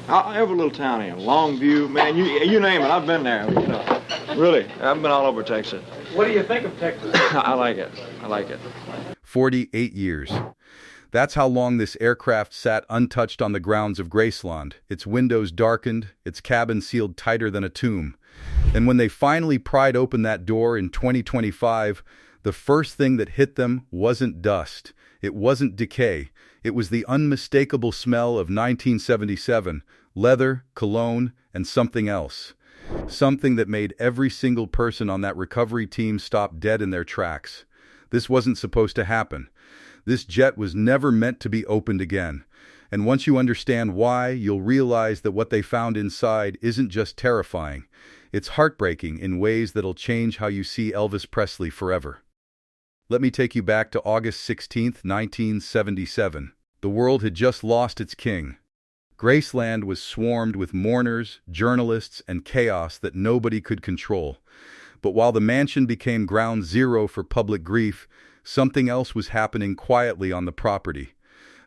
Every little town here, Longview, man, you name it, I've been there, you know. Really, I've been all over Texas. What do you think of Texas? I like it. I like it. 48 years. That's how long this aircraft sat untouched on the grounds of Graceland, its windows darkened, its cabin sealed tighter than a tomb. And when they finally pried open that door in 2025, the first thing that hit them wasn't dust. It wasn't decay. It was the unmistakable smell of 1977, leather, cologne, and something else. Something that made every single person on that recovery team stop dead in their tracks. This wasn't supposed to happen. This jet was never meant to be opened again. And once you understand why, you'll realize that what they found inside isn't just terrifying. It's heartbreaking in ways that'll change how you see Elvis Presley forever. Let me take you back to August 16, 1977. The world had just lost its king. Graceland was swarmed with mourners, journalists, and chaos that nobody could control. But while the mansion became ground zero for public grief, something else was happening quietly on the property.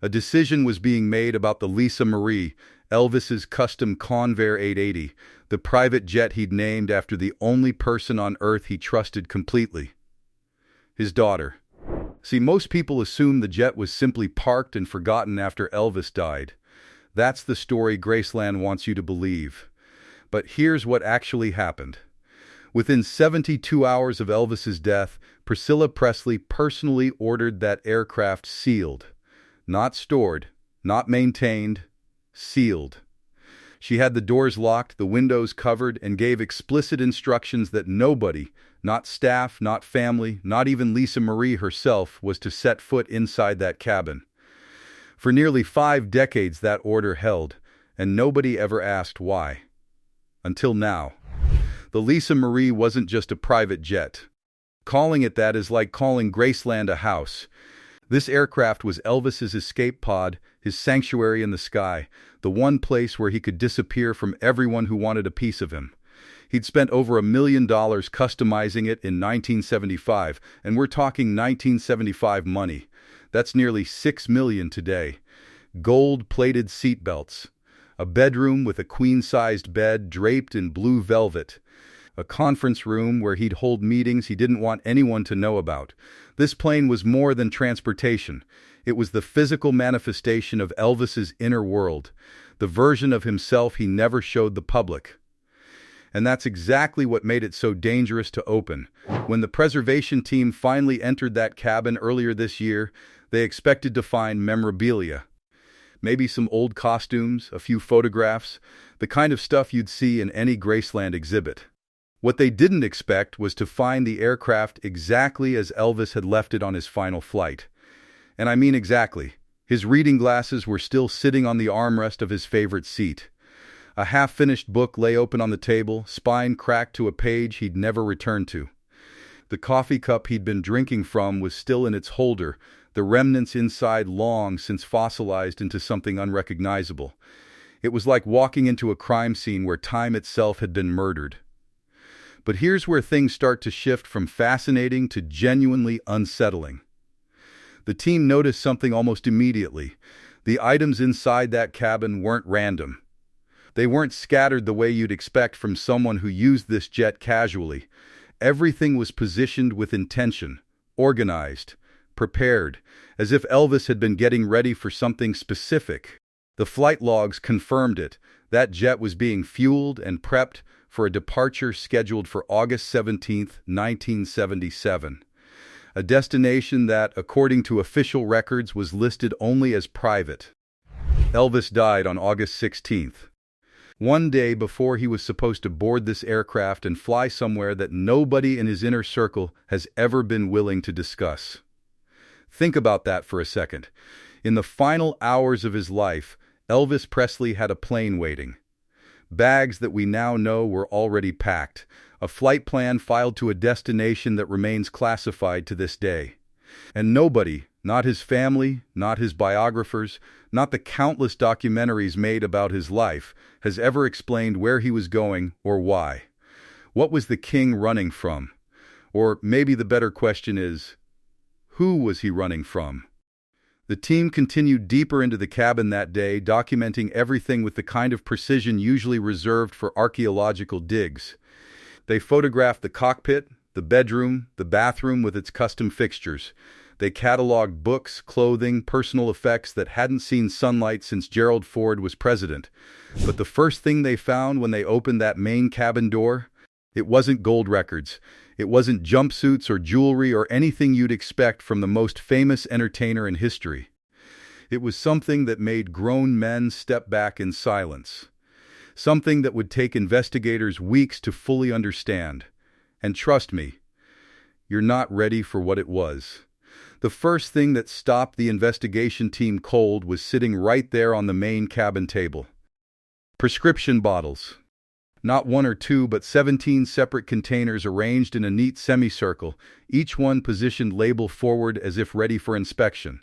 A decision was being made about the Lisa Marie, Elvis's custom Convair 880, the private jet he'd named after the only person on Earth he trusted completely. His daughter. See, most people assume the jet was simply parked and forgotten after Elvis died. That's the story Graceland wants you to believe. But here's what actually happened. Within 72 hours of Elvis's death, Priscilla Presley personally ordered that aircraft sealed. Not stored, not maintained, sealed. She had the doors locked, the windows covered, and gave explicit instructions that nobody, not staff, not family, not even Lisa Marie herself, was to set foot inside that cabin. For nearly 5 decades that order held, and nobody ever asked why. Until now. The Lisa Marie wasn't just a private jet. Calling it that is like calling Graceland a house. This aircraft was Elvis's escape pod, his sanctuary in the sky, the one place where he could disappear from everyone who wanted a piece of him. He'd spent over $1 million customizing it in 1975, and we're talking 1975 money. That's nearly $6 million today. Gold-plated seatbelts. A bedroom with a queen-sized bed draped in blue velvet. A conference room where he'd hold meetings he didn't want anyone to know about. This plane was more than transportation. It was the physical manifestation of Elvis's inner world, the version of himself he never showed the public. And that's exactly what made it so dangerous to open. When the preservation team finally entered that cabin earlier this year, they expected to find memorabilia. Maybe some old costumes, a few photographs, the kind of stuff you'd see in any Graceland exhibit. What they didn't expect was to find the aircraft exactly as Elvis had left it on his final flight. And I mean exactly. His reading glasses were still sitting on the armrest of his favorite seat. A half-finished book lay open on the table, spine cracked to a page he'd never returned to. The coffee cup he'd been drinking from was still in its holder, the remnants inside long since fossilized into something unrecognizable. It was like walking into a crime scene where time itself had been murdered. But here's where things start to shift from fascinating to genuinely unsettling. The team noticed something almost immediately. The items inside that cabin weren't random. They weren't scattered the way you'd expect from someone who used this jet casually. Everything was positioned with intention, organized, prepared, as if Elvis had been getting ready for something specific. The flight logs confirmed it. That jet was being fueled and prepped for a departure scheduled for August 17, 1977. A destination that, according to official records, was listed only as private. Elvis died on August 16th. One day before he was supposed to board this aircraft and fly somewhere that nobody in his inner circle has ever been willing to discuss. Think about that for a second. In the final hours of his life, Elvis Presley had a plane waiting. Bags that we now know were already packed. A flight plan filed to a destination that remains classified to this day. And nobody, not his family, not his biographers, not the countless documentaries made about his life, has ever explained where he was going or why. What was the king running from? Or maybe the better question is, who was he running from? The team continued deeper into the cabin that day, documenting everything with the kind of precision usually reserved for archaeological digs. They photographed the cockpit, the bedroom, the bathroom with its custom fixtures. They cataloged books, clothing, personal effects that hadn't seen sunlight since Gerald Ford was president. But the first thing they found when they opened that main cabin door? It wasn't gold records. It wasn't jumpsuits or jewelry or anything you'd expect from the most famous entertainer in history. It was something that made grown men step back in silence. Something that would take investigators weeks to fully understand. And trust me, you're not ready for what it was. The first thing that stopped the investigation team cold was sitting right there on the main cabin table. Prescription bottles. Not one or two, but 17 separate containers arranged in a neat semicircle, each one positioned label forward as if ready for inspection.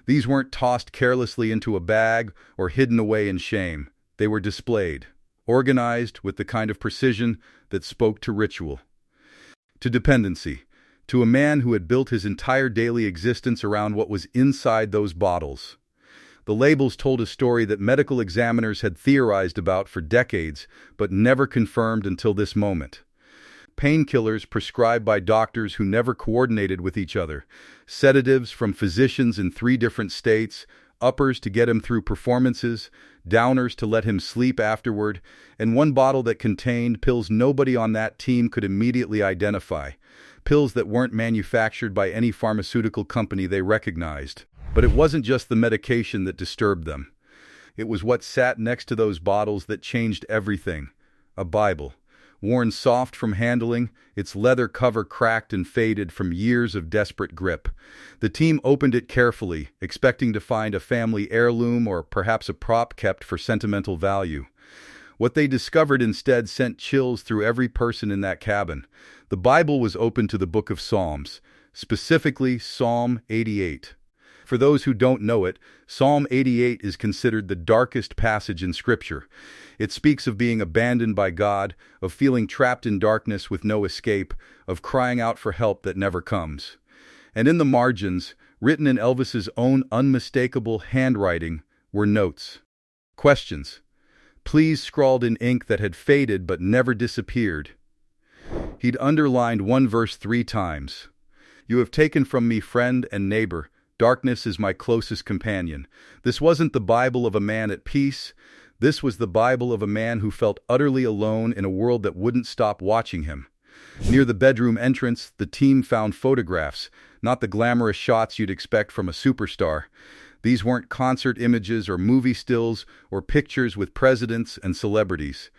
These weren't tossed carelessly into a bag or hidden away in shame. They were displayed, organized with the kind of precision that spoke to ritual, to dependency, to a man who had built his entire daily existence around what was inside those bottles. The labels told a story that medical examiners had theorized about for decades, but never confirmed until this moment. Painkillers prescribed by doctors who never coordinated with each other, sedatives from physicians in 3 different states, uppers to get him through performances, downers to let him sleep afterward, and one bottle that contained pills nobody on that team could immediately identify, pills that weren't manufactured by any pharmaceutical company they recognized. But it wasn't just the medication that disturbed them. It was what sat next to those bottles that changed everything. A Bible, worn soft from handling, its leather cover cracked and faded from years of desperate grip. The team opened it carefully, expecting to find a family heirloom or perhaps a prop kept for sentimental value. What they discovered instead sent chills through every person in that cabin. The Bible was open to the book of Psalms, specifically Psalm 88. For those who don't know it, Psalm 88 is considered the darkest passage in Scripture. It speaks of being abandoned by God, of feeling trapped in darkness with no escape, of crying out for help that never comes. And in the margins, written in Elvis's own unmistakable handwriting, were notes. Questions. Please scrawled in ink that had faded but never disappeared. He'd underlined one verse 3 times. You have taken from me friend and neighbor. Darkness is my closest companion. This wasn't the Bible of a man at peace. This was the Bible of a man who felt utterly alone in a world that wouldn't stop watching him. Near the bedroom entrance, the team found photographs, not the glamorous shots you'd expect from a superstar. These weren't concert images or movie stills or pictures with presidents and celebrities.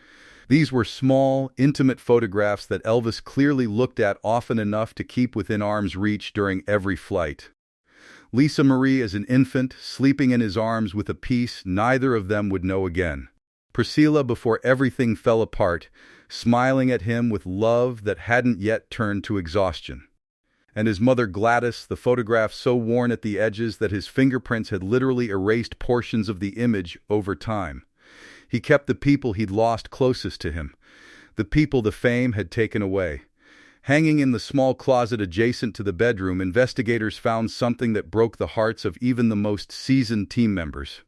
These were small, intimate photographs that Elvis clearly looked at often enough to keep within arm's reach during every flight. Lisa Marie as an infant, sleeping in his arms with a peace neither of them would know again. Priscilla before everything fell apart, smiling at him with love that hadn't yet turned to exhaustion. And his mother Gladys, the photograph so worn at the edges that his fingerprints had literally erased portions of the image over time. He kept the people he'd lost closest to him, the people the fame had taken away. Hanging in the small closet adjacent to the bedroom, investigators found something that broke the hearts of even the most seasoned team members.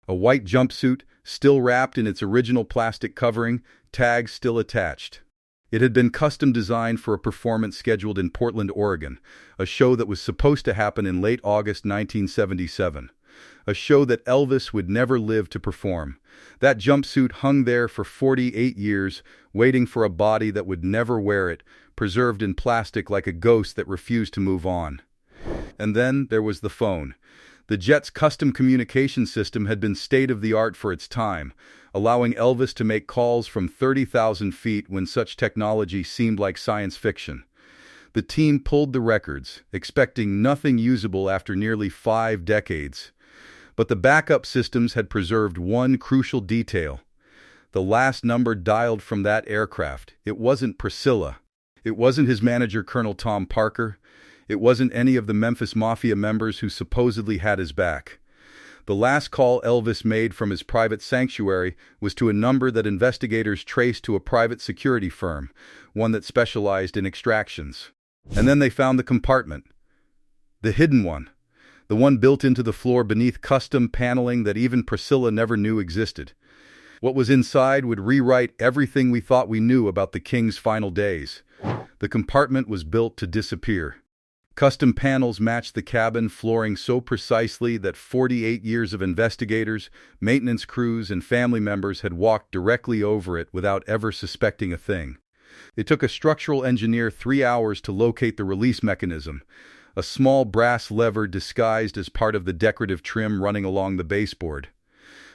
A white jumpsuit, still wrapped in its original plastic covering, tags still attached. It had been custom designed for a performance scheduled in Portland, Oregon, a show that was supposed to happen in late August 1977. A show that Elvis would never live to perform. That jumpsuit hung there for 48 years, waiting for a body that would never wear it, preserved in plastic like a ghost that refused to move on. And then there was the phone. The jet's custom communication system had been state-of-the-art for its time, allowing Elvis to make calls from 30,000 feet when such technology seemed like science fiction. The team pulled the records, expecting nothing usable after nearly 5 decades. But the backup systems had preserved one crucial detail. The last number dialed from that aircraft. It wasn't Priscilla. It wasn't his manager, Colonel Tom Parker. It wasn't any of the Memphis Mafia members who supposedly had his back. The last call Elvis made from his private sanctuary was to a number that investigators traced to a private security firm, one that specialized in extractions. And then they found the compartment. The hidden one. the one built into the floor beneath custom paneling that even Priscilla never knew existed. What was inside would rewrite everything we thought we knew about the king's final days. The compartment was built to disappear. Custom panels matched the cabin flooring so precisely that 48 years of investigators, maintenance crews, and family members had walked directly over it without ever suspecting a thing. It took a structural engineer 3 hours to locate the release mechanism, a small brass lever disguised as part of the decorative trim running along the baseboard.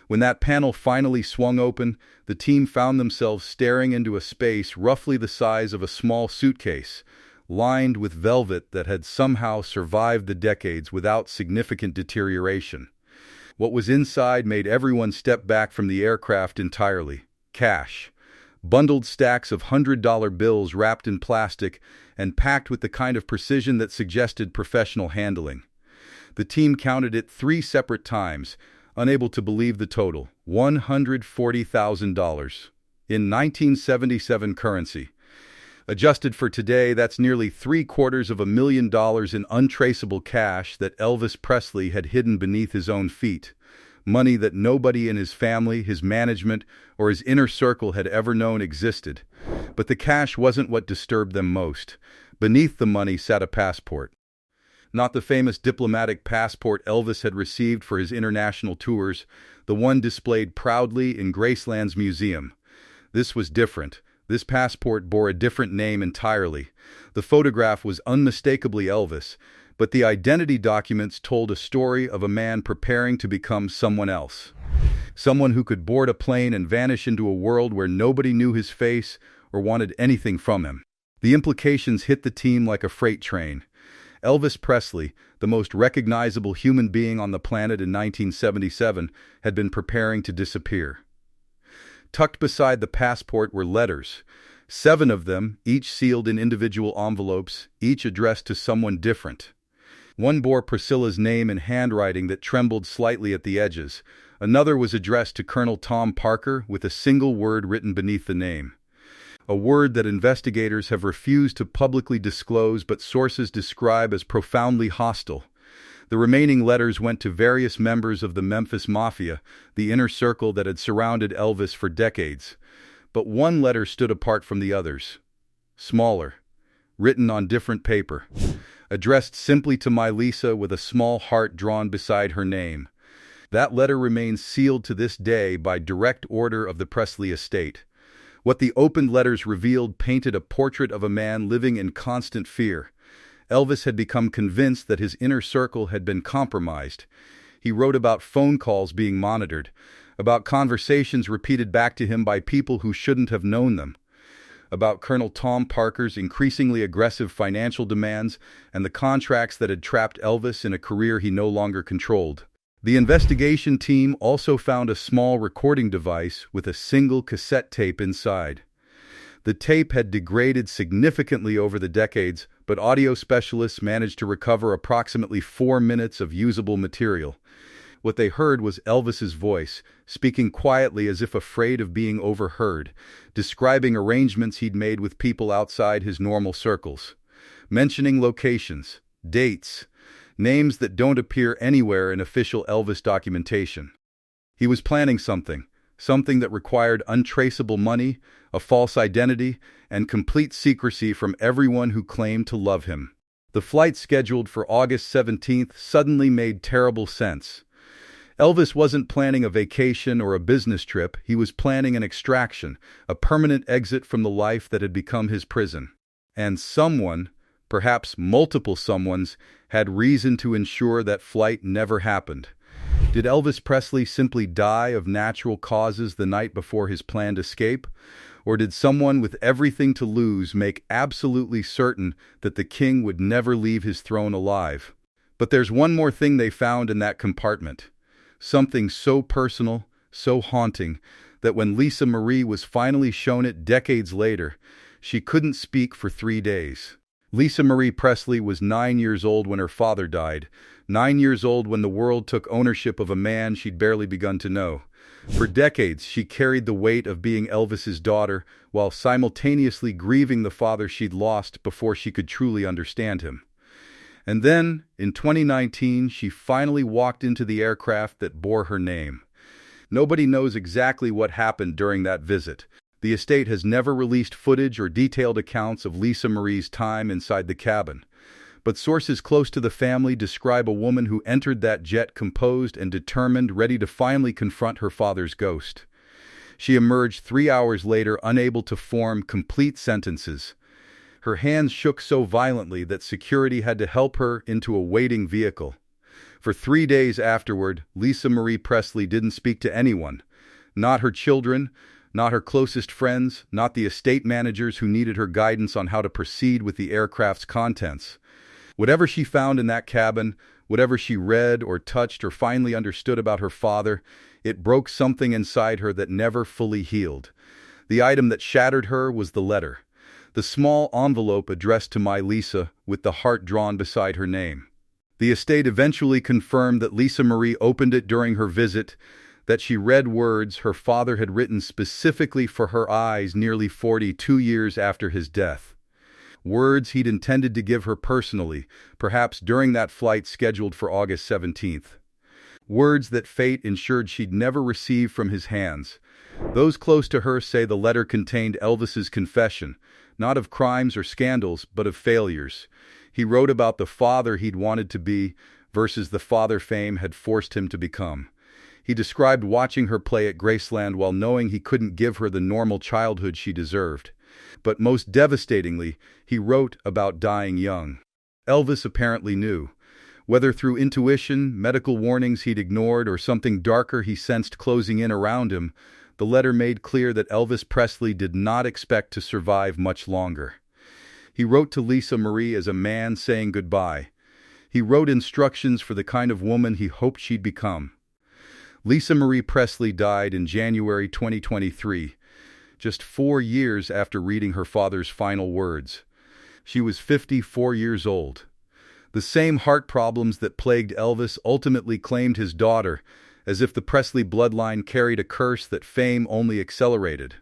When that panel finally swung open, the team found themselves staring into a space roughly the size of a small suitcase, lined with velvet that had somehow survived the decades without significant deterioration. What was inside made everyone step back from the aircraft entirely. Cash. Bundled stacks of $100 bills wrapped in plastic and packed with the kind of precision that suggested professional handling. The team counted it 3 separate times, unable to believe the total: $140,000 in 1977 currency. Adjusted for today, that's nearly $750,000 in untraceable cash that Elvis Presley had hidden beneath his own feet. Money that nobody in his family, his management, or his inner circle had ever known existed. But the cash wasn't what disturbed them most. Beneath the money sat a passport. Not the famous diplomatic passport Elvis had received for his international tours, the one displayed proudly in Graceland's museum. This was different. This passport bore a different name entirely. The photograph was unmistakably Elvis, but the identity documents told a story of a man preparing to become someone else. Someone who could board a plane and vanish into a world where nobody knew his face or wanted anything from him. The implications hit the team like a freight train. Elvis Presley, the most recognizable human being on the planet in 1977, had been preparing to disappear. Tucked beside the passport were letters, 7 of them, each sealed in individual envelopes, each addressed to someone different. One bore Priscilla's name in handwriting that trembled slightly at the edges. Another was addressed to Colonel Tom Parker with a single word written beneath the name. A word that investigators have refused to publicly disclose but sources describe as profoundly hostile. The remaining letters went to various members of the Memphis Mafia, the inner circle that had surrounded Elvis for decades. But one letter stood apart from the others. Smaller, written on different paper, addressed simply to my Lisa with a small heart drawn beside her name. That letter remains sealed to this day by direct order of the Presley estate. What the opened letters revealed painted a portrait of a man living in constant fear. Elvis had become convinced that his inner circle had been compromised. He wrote about phone calls being monitored, about conversations repeated back to him by people who shouldn't have known them, about Colonel Tom Parker's increasingly aggressive financial demands and the contracts that had trapped Elvis in a career he no longer controlled. The investigation team also found a small recording device with a single cassette tape inside. The tape had degraded significantly over the decades, but audio specialists managed to recover approximately 4 minutes of usable material. What they heard was Elvis's voice, speaking quietly as if afraid of being overheard, describing arrangements he'd made with people outside his normal circles, mentioning locations, dates, names that don't appear anywhere in official Elvis documentation. He was planning something that required untraceable money, a false identity, and complete secrecy from everyone who claimed to love him. The flight scheduled for August 17th suddenly made terrible sense. Elvis wasn't planning a vacation or a business trip, he was planning an extraction, a permanent exit from the life that had become his prison. And someone, perhaps multiple someones, had reason to ensure that flight never happened. Did Elvis Presley simply die of natural causes the night before his planned escape? Or did someone with everything to lose make absolutely certain that the king would never leave his throne alive? But there's one more thing they found in that compartment. Something so personal, so haunting, that when Lisa Marie was finally shown it decades later, she couldn't speak for 3 days. Lisa Marie Presley was 9 years old when her father died, 9 years old when the world took ownership of a man she'd barely begun to know. For decades, she carried the weight of being Elvis's daughter, while simultaneously grieving the father she'd lost before she could truly understand him. And then, in 2019, she finally walked into the aircraft that bore her name. Nobody knows exactly what happened during that visit. The estate has never released footage or detailed accounts of Lisa Marie's time inside the cabin. But sources close to the family describe a woman who entered that jet composed and determined, ready to finally confront her father's ghost. She emerged 3 hours later, unable to form complete sentences. Her hands shook so violently that security had to help her into a waiting vehicle. For 3 days afterward, Lisa Marie Presley didn't speak to anyone. Not her children, not her closest friends, not the estate managers who needed her guidance on how to proceed with the aircraft's contents. Whatever she found in that cabin, whatever she read or touched or finally understood about her father, it broke something inside her that never fully healed. The item that shattered her was the letter. The small envelope addressed to My Lisa, with the heart drawn beside her name. The estate eventually confirmed that Lisa Marie opened it during her visit, that she read words her father had written specifically for her eyes nearly 42 years after his death. Words he'd intended to give her personally, perhaps during that flight scheduled for August 17th. Words that fate ensured she'd never receive from his hands. Those close to her say the letter contained Elvis's confession, not of crimes or scandals, but of failures. He wrote about the father he'd wanted to be versus the father fame had forced him to become. He described watching her play at Graceland while knowing he couldn't give her the normal childhood she deserved. But most devastatingly, he wrote about dying young. Elvis apparently knew. Whether through intuition, medical warnings he'd ignored, or something darker he sensed closing in around him, the letter made clear that Elvis Presley did not expect to survive much longer. He wrote to Lisa Marie as a man saying goodbye. He wrote instructions for the kind of woman he hoped she'd become. Lisa Marie Presley died in January 2023, just 4 years after reading her father's final words. She was 54 years old. The same heart problems that plagued Elvis ultimately claimed his daughter, as if the Presley bloodline carried a curse that fame only accelerated.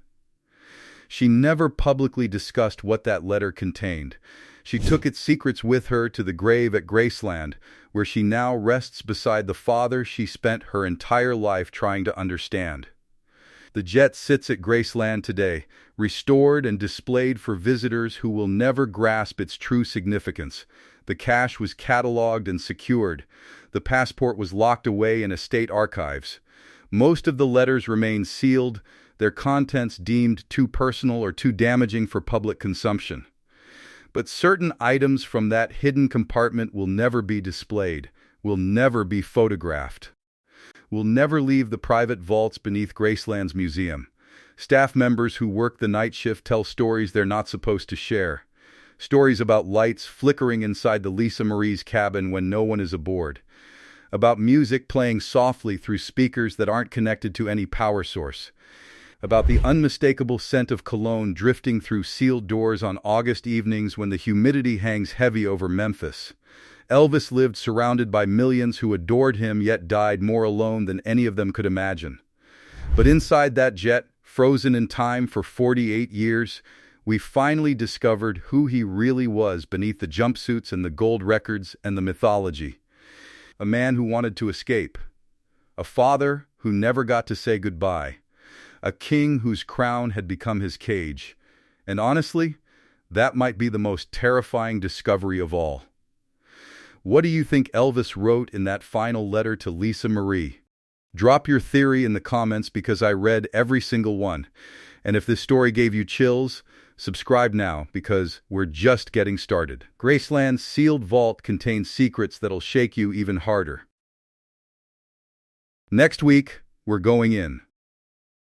She never publicly discussed what that letter contained. She took its secrets with her to the grave at Graceland, where she now rests beside the father she spent her entire life trying to understand. The jet sits at Graceland today, restored and displayed for visitors who will never grasp its true significance. The cash was cataloged and secured. The passport was locked away in estate archives. Most of the letters remain sealed, their contents deemed too personal or too damaging for public consumption. But certain items from that hidden compartment will never be displayed, will never be photographed, will never leave the private vaults beneath Graceland's museum. Staff members who work the night shift tell stories they're not supposed to share. Stories about lights flickering inside the Lisa Marie's cabin when no one is aboard. About music playing softly through speakers that aren't connected to any power source. About the unmistakable scent of cologne drifting through sealed doors on August evenings when the humidity hangs heavy over Memphis. Elvis lived surrounded by millions who adored him yet died more alone than any of them could imagine. But inside that jet, frozen in time for 48 years, we finally discovered who he really was beneath the jumpsuits and the gold records and the mythology. A man who wanted to escape. A father who never got to say goodbye. A king whose crown had become his cage. And honestly, that might be the most terrifying discovery of all. What do you think Elvis wrote in that final letter to Lisa Marie? Drop your theory in the comments because I read every single one. And if this story gave you chills, subscribe now because we're just getting started. Graceland's sealed vault contains secrets that'll shake you even harder. Next week, we're going in.